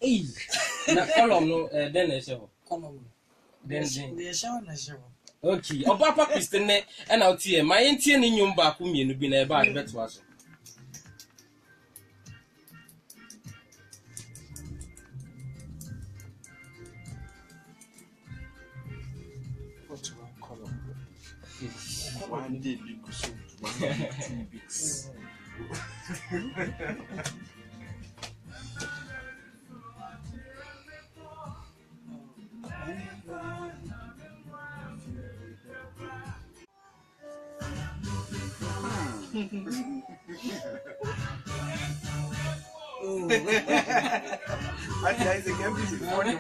Hey, na column no then e show. Column. Then The show na show. okay. Papa Christian ne and out here. My entie ni nyum ba ku mienu bi na e ba de beto aso. What one column? One day big so 2 weeks. I tell you again before you.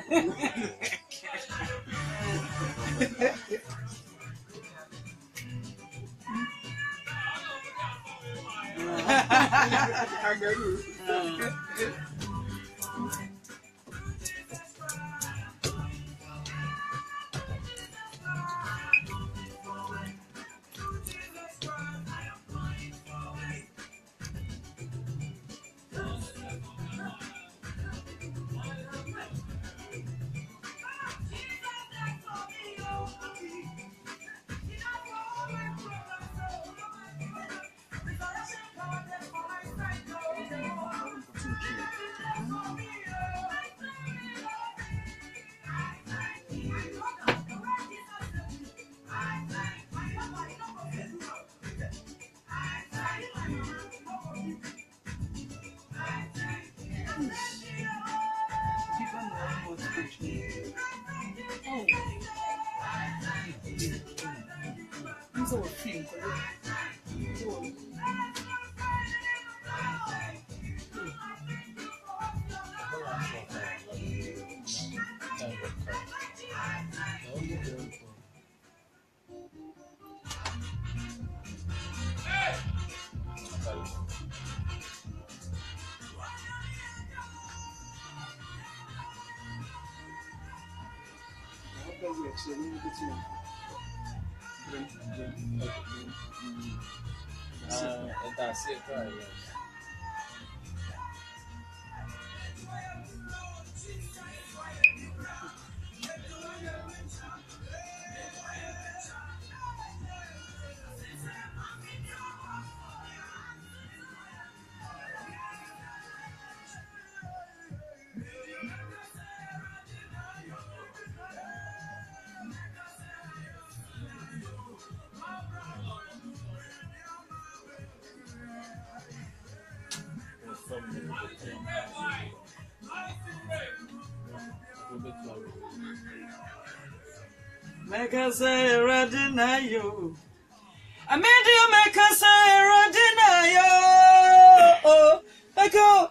That's it, right? Make us say Radinayo. I made you make us say Radinayo. Oh, make go.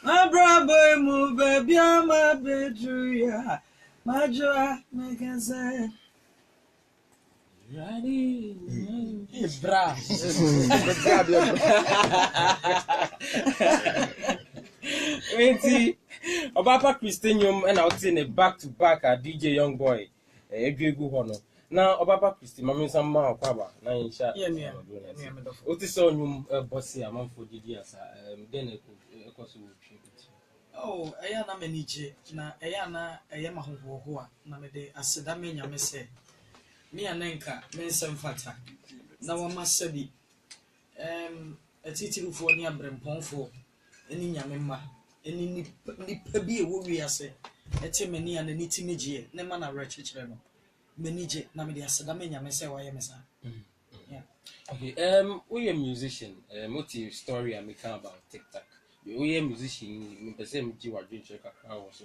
My brother move, baby, I'm a bedroom. My joy, make us say. Ready? Bra. Enti Obapa Christian and out in a back-to-back DJ Young Boy. Egwegu hono. Na Obapa Christian mami sama akwaba na insha. Yeah. Oti so nyum bossy amanfo didi asa den ekoso twi. Oh, eya na manije na eya na eya mahohoho a na me de aseda me nyame se. Me anenka me nsem fata. Na wama sabi atitirufo ni abrempɔnfo eni nyame ma eni nipa bi ewo wiase ete mani ana ni timegye ne ma na rechichire no manije na me de aseda me nyame se waye mesa. Yeah. Okay, we a musician, multi story I make about TikTok. We a musician, me pese me ji wadwe check akra wo so.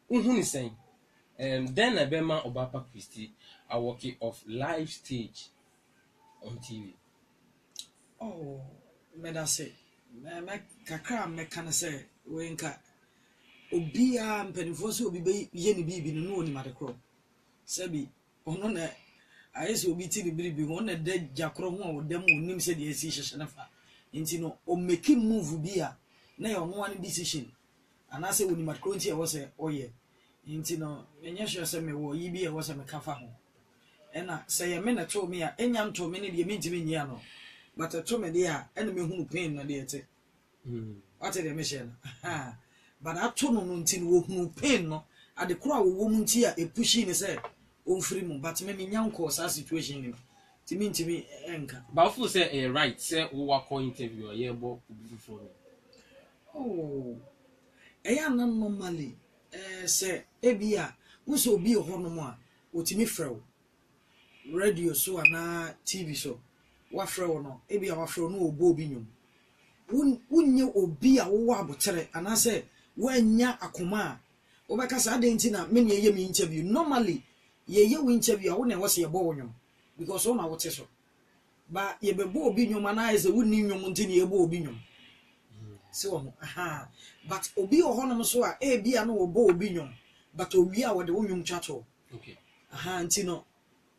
Uhunu sen. Then Abema Obapa Christie are working off live stage on TV. Oh, me da say me kakra me kan say we nka obia mpanifo so obi be ye ne bibi no oni madekro. Sabi ono na ayese obi ti ne biribi ho na da jakro ho a wodam onim se de asi hyehye na fa. Nti no o make move bi a na ye ono one decision. Anase oni madekro nti e wo se oye. Nti no enye hwe se me wo yi bi e wo se me kafa ho. Ena se ye me na to me a enya nto me ne de me ntimi nyia no. But to me there, and me who pain na de ete. What the mission? But I told no until we no pain no. At the crowd woman tea a pushing say on free mo, but maybe young cause our situation. To me, anchor. But who say a right, say who walk interview a year book before me. Oh, normally, say, Ebia, who so be a honor, what me fro radio so na TV so. What fro no, Ebia, what fro no bobinium. Wouldn't you obi a wabotere, and I say, when ya akuma, Obacas I didn't know many a year interview. Normally, ye interview, I wouldn't was a bonum, because on our test. But ye be bobinium and I is a wooden montini a bobinium. So, but obi ohonom so a bia no obo obinium, but obi a wode wonyum chato. Okay. Ntino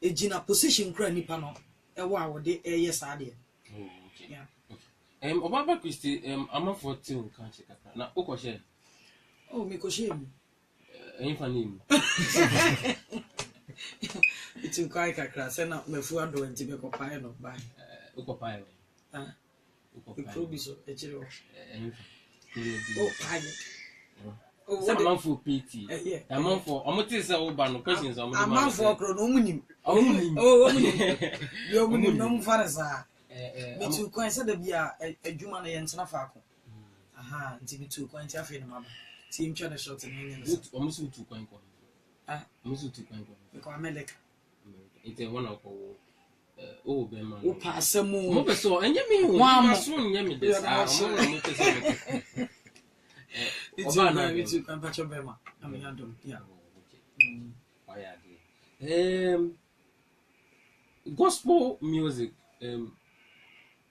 ejina position kra nipa no e wa wode yes ade. Oh, okay. Yeah. Obaba Christy, I'm 14 can't check. Now, Okoshe. Oh, me ko shame. Name. It's in kai kakra say na me fu ado enti be ko pae no bai. Ukopai. Ah. The probi so e chiro. Oh, pae. Oh, what man for PT? Yeah. A man for omote say oba no questions a man for kro no munim. Oh, munim. Yo munim no mfarasa. Me tu kwan say da bia adwuma na ye ntena faako. Aha, nti me tu kwan ti afi na maba. Ti ntwa na short na yen no. Omusu tu kwan kwa. Ah, omusu tu kwan kwa. Because America. It's one of oh be man. O pa asemu. Mo be so enye me hu. Ma so enye me this. Ah, mo pe so. It's na me tu kwan pa cho be ma. Am ya dom. Yeah. Why are gospel music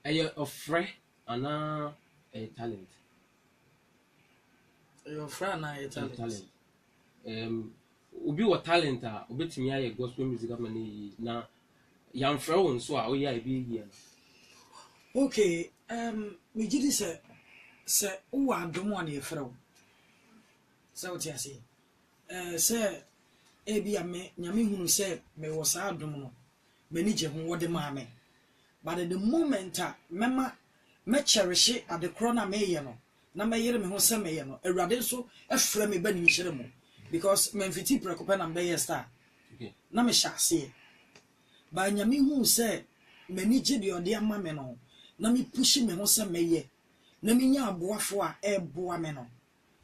a friend and a talent. Your friend na your talent. Obi wa talent a obetimi aye gospel music amani na yam friend so a oya e bi here. Okay, me gidi say o adom one ye friend. So what you say? Say ebi ame nyame hunu say me wo sa adom no. Many je ho wode ma me. But at the moment mema me cherish at the corner me ye no. Na me yere me ho se me ye no. Awurade so efra me ba ni hyere mu. Because me mfiti prekope na be star. Okay. Na me hyase. Ba nyame hu se mani je de ode ama me no. Na me push me ho se me ye. Na me nya aboafo a eboa me no.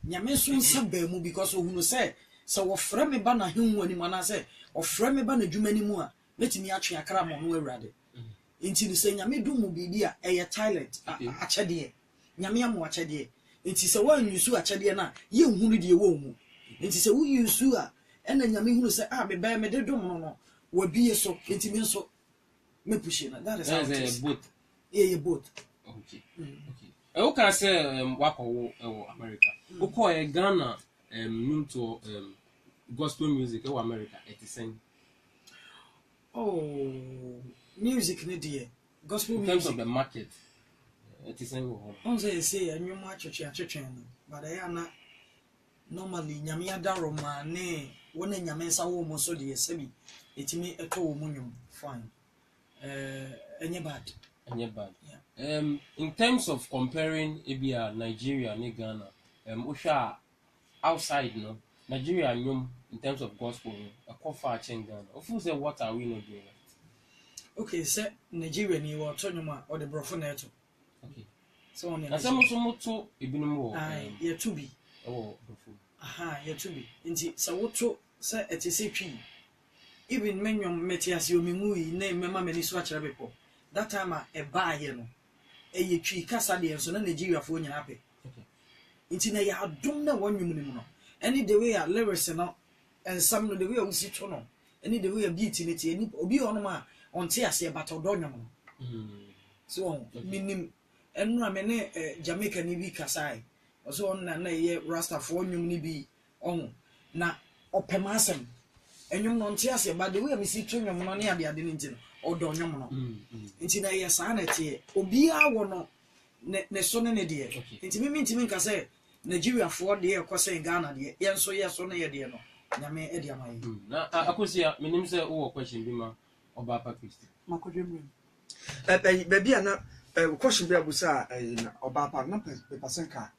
Nyame so nsa ba mu because ohunu se wo fra me ba na hwenwu ani mana se ofra me ba na dwuma ni mu a metimi atwe akra mo no awurade. Nti ni se nyame dum bibi a eye talent akyede. Nyame amo akyede. Nti se wan yusu akyede na ye nhunu de wo mu. Nti se wo yusu a ena nyame hunu se me ba me de dum no wa biye so nti me so me push na that is how it is. Both. Yeah, both. Okay. Okay. I can say wako America. Oko Ghana into gospel music in America it is saying. Oh, music ni dear. Gospel in music. terms of the market. It is saying on say and you much but I am not normally nyame adaro ma ne wona nyame nsa wo mo so de sebi etimi eto wo munyum fine. Enye bad. Yeah. In terms of comparing Ebia Nigeria and Ghana, Usha outside no Nigeria nyum in terms of gospel a kofa chen Ghana. Of course, what are we not doing? Okay, say Nigeria ni wa tonyuma or the brofo na eto. Okay. So on na some moto ebinum wo. Ye to be. Oh, brofo. Aha, ye to be. Nti sa woto say etese twi. Even menwom metiase omimu yi na mema mani so akere bepo. That time a buy here no. Ye twi kasa de so na Nigeria fo nyina pe. Okay. Nti na ya adom na wonwum ni mu no. Any the way a lyrics no and some no the way we see to no. Any the way a beat ni ti any obi ono ma onte ase but odonwom no. So minim enura me ne Jamaica ni bi kasai. Also on na ye Rasta for nwum ni bi on na opemasem enyum no onte ase but the way we see to nwum no ne ade ni nti no odonwom no. Nti na ye sa na tie obi a wo no ne so ne de. Nti mi ntimi nka say Nigeria for de ekose Ghana de ye nso ye so ne ye de no nyame e de amaye. Na akosia minim say wo question bi ma oba pa Christy. Makodwem. Baby ana question be abusa na oba pa na person ka.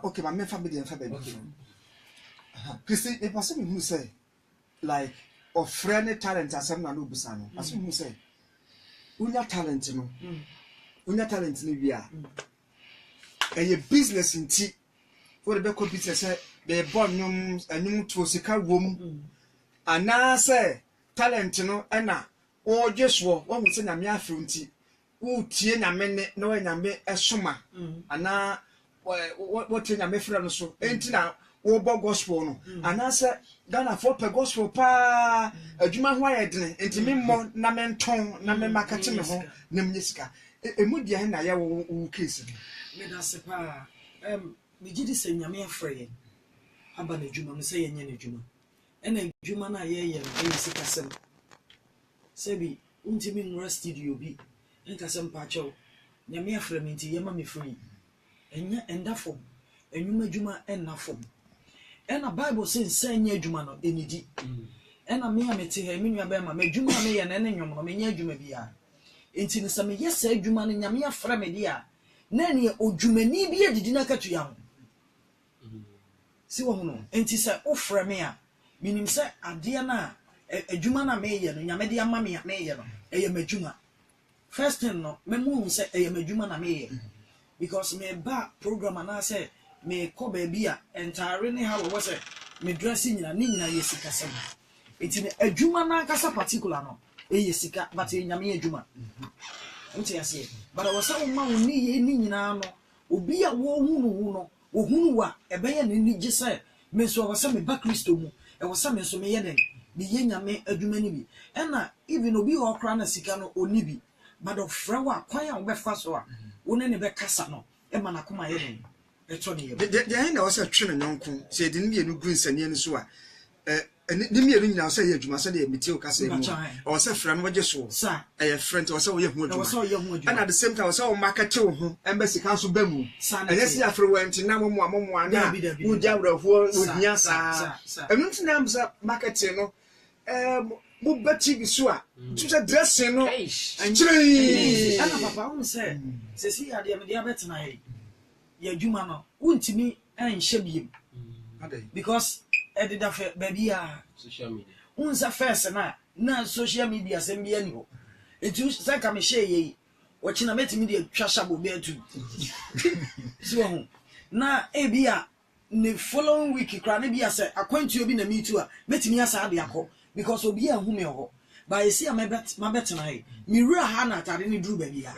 Okay, my me family and family. Christy, a person who say like of friendly talent as I'm not busano. As who say unya talent no. Unya talent ni bia. A business in tea. For the better business be born nyum to sika wom. Ana say talent no na o jeswo wo hu say na me afrunti. Wo tie na me ne na wa me esoma. Ana what in a mefra so entina wo bo gospel no anasa Ghana for per gospel pa adwuma ho ayedene enti memmo na menton na me makate me ho na mnyesika emu dia na ya wo case me da se pa me gidi se nyame afrɛ aba na adwuma me se yenye na adwuma ena adwuma na ye sika sem sebi untimi nwra studio bi nka sem pa chaw nyame afrɛ me nti yema me free enya enda fom enwuma dwuma enna fom ena bible says say enya dwuma no enidi ena me amete ha me nua ba ma dwuma me ye na ne nwom no me nya dwuma bia enti ne same yesa dwuma no nyame afra me dia na ne odwumani bi adidi na katuya ho si wo ho no enti say ofra me a minim say ade na adwuma na me ye no nyame de ama me ye no eye madwuma first thing no me mu say eye madwuma na me ye because me ba program na say me ko ba bia entire ne ha wo say me dress nyina ni nyina yesika sem enti ne adwuma na kasa particular no yesika but nyame adwuma nti ase but wo say wo ma wo ni ye ni nyina no obi a wo hunu no wo hunu wa ebe ye ni gi say me so wo say me ba Kristo mu e wo say me so me ye den me ye nyame adwuma ni bi na even obi ho kra na sika no oni bi but of frawa kwan a wo be fa so a wona ne be kasa no e ma na koma ye den e to ne ye de na wo say twene nyonko say de ne nu green sane ne so a ne me nu nyina wo say ye adwuma say de metio kasa mu o say fra no wage so e friend o say wo ye hu adwuma and at the same time o say wo market wo ho embassy kan so ba mu and yes ya frɛ went na momo na wo dia wrafo wo hia sa enu ntina am say market no mo bati bi so a tu say dressing no anjiri ana papa won say si ade me dia betena ye adwuma no wontimi anhye biem because edida fe babia social media unsa first na social media sem bia ni ho etu say ka me share ye wo china metimi de twasha bo be atu so na ebia ne following week kra na bia say akwantu obi na meetu a metimi asa ade akọ because obi a hu me ho ba esi a mabetena mi wura ha na tare ni duru babia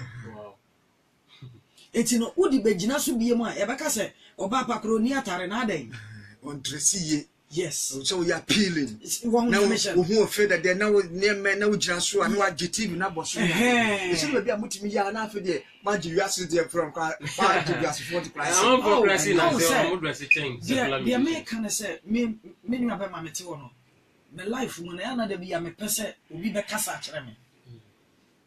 eti no udi begina so biem a e beka se oba pakro ni atare na adan on dressier yes so we are peeling now who afraid that now near men now just so and what GTV na boss e so be amutimi ya na afede ma ji wiase dey from kwa ji wiase 40 price I'm progressing now say I'm dressing change the American say me nu aba ma mete wo no my life mo na na da bia me pese obi be kasa kire me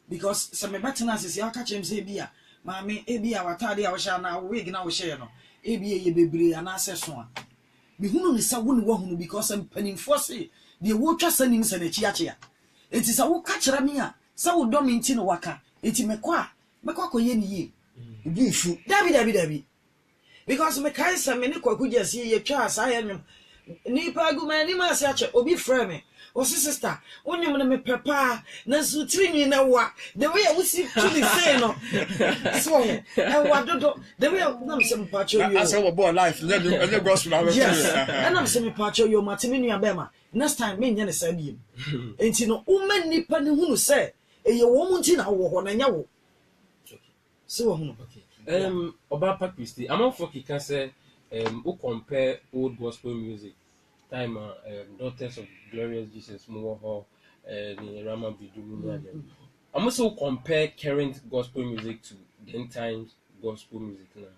because some me better na say aka chem say bia ma me e bia watade a wo sha na wig na wo share no e bia ye bebre ana aseso a me hunu ni sa wo ni wo hunu because am panimfo say de wo twa sanim sa na chi ache a enti sa wo ka kire me a sa wo do me nti no waka enti me kwa ye ni ye obi nfu dabi because me kai sa me ne kwaku jesi ye twa asa ye nwom ni pa guma ni ma se ache obi frɛ me o sister onyum ne me pepa na su trinwi na wa the way I see to the say no so e wa dodo the way na me se me pa cho yo as we born life let gospel have yes and na me se me pa cho yo matimi nua be ma next time me nya ne sa biem enti no umma nipa ne hunu se eye wo mu nti na wo ho na nya wo so hunu Oba Pa Christy amanfo kika say we compare old gospel music time Daughters of Glorious Jesus Moho ni Rama Bidumu I'm also compare current gospel music to the end times gospel music now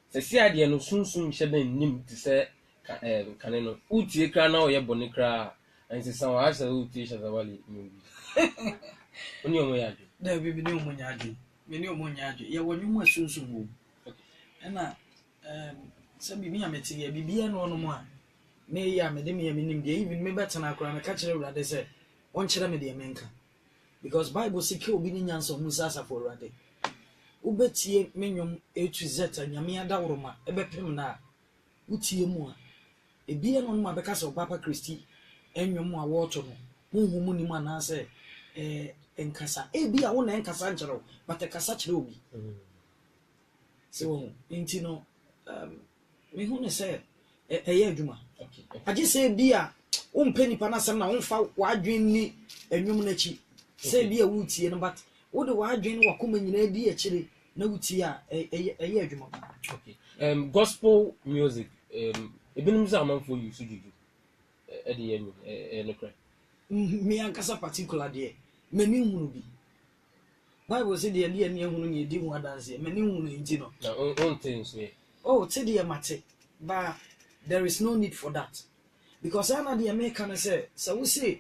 say see ade no sunsun hye nim ti say kane no utie kra na oye boni kra and say some asa utie shazawali nim oni omo ya da bibi ni omo nyaade me ni omo nyaade ye wonwum asunsun wo na so bibi ameti ye bibi no no mo a na ya me de me nim de even me better na akra na ka kire urade say on kire me de menka because bible say ke obi ni nyanso mu sasa for urade Ubetie menyom A to Z nyame ada woroma ebepem na utie mu a ebia no ma beka so Papa Christy enwom a woto no honhom ni ma na se enkasa ebia wo na enkasa nkyerɛw but ekasa kyerɛ obi so inti no me hu ne se eye adwuma age se bia wo mpa nipa na asɛm na wo mfa wadwen ni enwom na chi se bia wo tie no but wo de wadwen wa koma nyina di akyire na wuti a eye adwuma okay gospel music ebinim za amanfo use juju e de yenu no kra me ankasa particular de mani hunu bi Bible say de ali ani hunu ni edi hu adanse mani hunu nti no na on things we oh say de mate but there is no need for that because ana de make can say so we say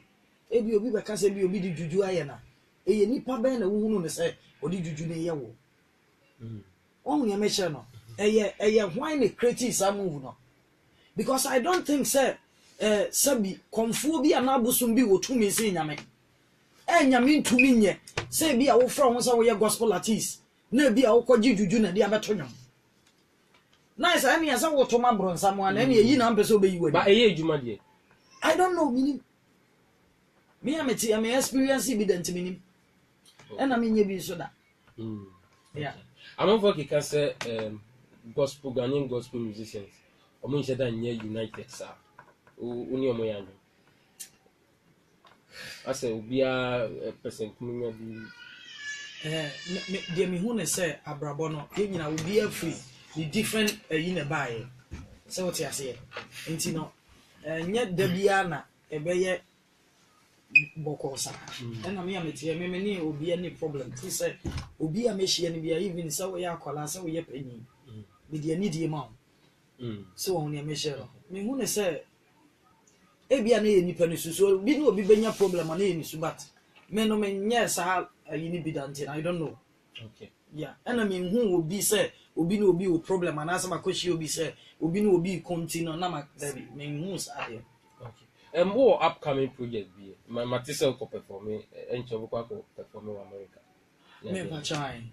ebi obi be ka say bi obi di juju aye na eye nipa ben na wo hunu ne say odi juju ne ye wo on ye me share no eye why ne create some move no because I don't think say sabi konfuo bi anabusum bi wotumi se nyame nyame ntumi nye say bi a wo fra ho say wo ye gospel artist na bi a wo kɔgye juju na dia beto nyom nice ani asa wo to ma bronsa mo na eyi na mpese obeyi wadi ba eye adwuma de I don't know minim me ameti am experience bi dent minim na me nye bi so da yeah amanfo kika say gospel Ghanaian gospel musicians omo nche da nye united sa uni omo yanjo ase obia person kumunya bi de me hu ne say abrabo no ye nyina obia free the different yi na bae say what you say enti no nye da bia na ebeye bokosa na me ameti me ni obia ni problem ti say obia me hie ni bia even say we akola say we panyi me de ni die ma so won ne me share me hu ne say ebia na ye nipa ni susu bi no obi benya problem na ye ni su but me no me nye sa yi ni bi dante I don't know okay yeah and I mean who will be say obi no obi o problem and answer my question obi say obi no obi continue na ma baby me who say okay what upcoming project be my matisa ko perform enche ko perform in America me pa chai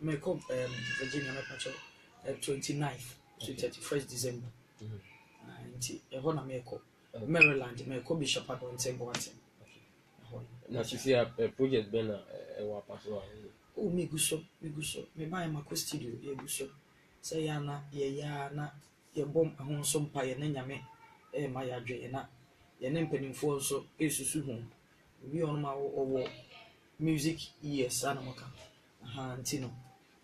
me ko Virginia me pa chai 29th to 31st December nti e ho na me ko Maryland me ko Bishop Adonte Boateng na sisi a project bena e wa paso oh me guso me buy my studio e guso say ya na ye bom ahon so mpa ye na nyame ma ya dwe na ye ne mpanimfo nso esusu hu obi on ma owo music years ana maka nti no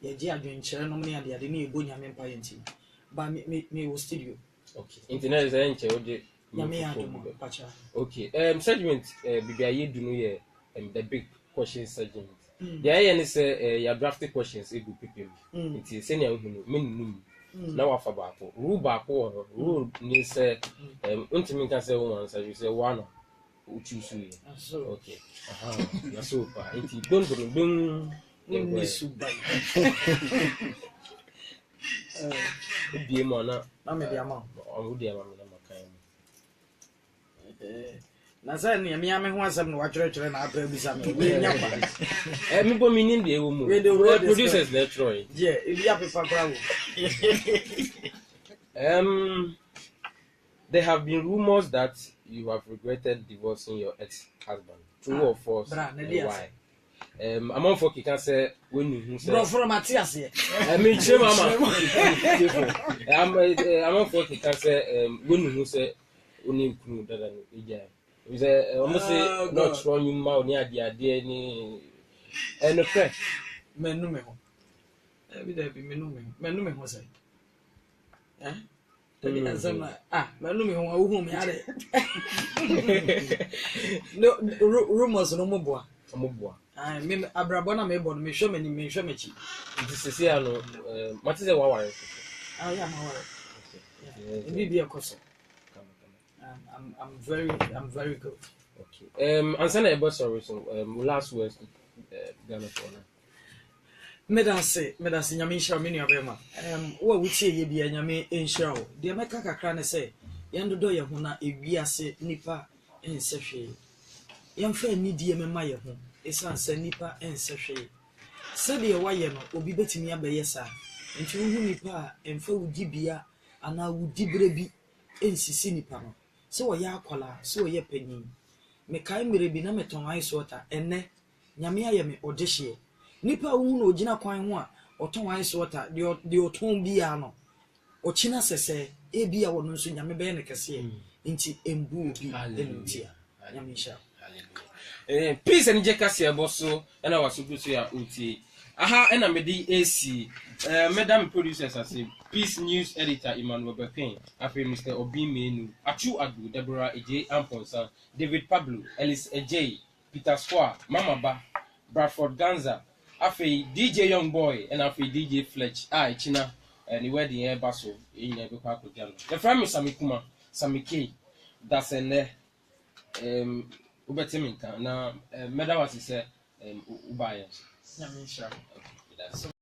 ye ji adwen kyere no me ade ne ebo nyame mpa ye nti ba me wo studio okay internet is enche ode nyame ya do mo pacha okay segment bibia ye dunu ye the big question segment the eye ni say ya drafted questions e go people nti se ne ahunu menum na wa fa ba ko rule ba ko rule ni say untimi kan say one answer you say one o choose you okay ya so pa nti don ni subai bi mo na me dia ma o dia ma na makan na say ne me ame ho asem no wa kyerɛ na aba bisa me we nya pa me bo minin de ewo mu producers na Troy yeah e bi apepa kra wo there have been rumors that you have regretted divorcing your ex-husband. True or false? Why? Among folk can say when you say bro from Matthias here. I mean, among folk can say when you say only kunu that ija. We say almost say not strong you ma oni ade ni no pray. Menu me ho. Ebi dey be menu me ho say. Menu me ho wo me ade. No rumors no mo boa. Me abrabo na me bo no me hwe mani me hwe mechi. This is here no Matthew say wa ware. Yeah, ma ware. Okay. Be a koso. I'm very good. Okay. Answer about sorry so last words Ghana for now. Medase nyame nhyira me nua bema. Wo wutie ye bia nyame nhyira wo. De meka kakra ne say yendodo ye ho na ewiase nipa ensehwe. Yemfa ni die mema ye ho. Esan sa nipa ensehwe. sɛdeɛ wayɛ no obi bɛtumi abɛyɛ saa nti wohu nipa a ɛmfa wo dibea anaa wo dibere bi ɛnsisi nipa no sɛ wɔyɛ akwalaa sɛ wɔyɛ panyin mekae mmerɛ bi na metɔn ice water ɛnɛ nyame ayɛ me ɔde hyeɛ nipa a wohu na ogyina kwan ho a ɔtɔn ice water deɛ ɔtɔn biara no ɔkyina sɛsɛ ebi a wɔno nso nyame bɛyɛ ne kɛseɛ nti embu obi ɛnuntia nyame hyɛ peace and jekasi eboso na wasugu so ya uti aha na medi AC madam producers as peace news editor Emmanuel Bekin afi Mr. Obi Menu Achu Adu Deborah Ej Amponsa David Pablo Ellis Ej Peter Square Mama Ba Bradford Ganza afi DJ Young Boy and afi DJ Fletch China ni wedding e baso yin e be kwa akojano the family Samikuma Samike that's ene ubetimi nka na meda wasi sɛ ubayɛ nyame hyɛ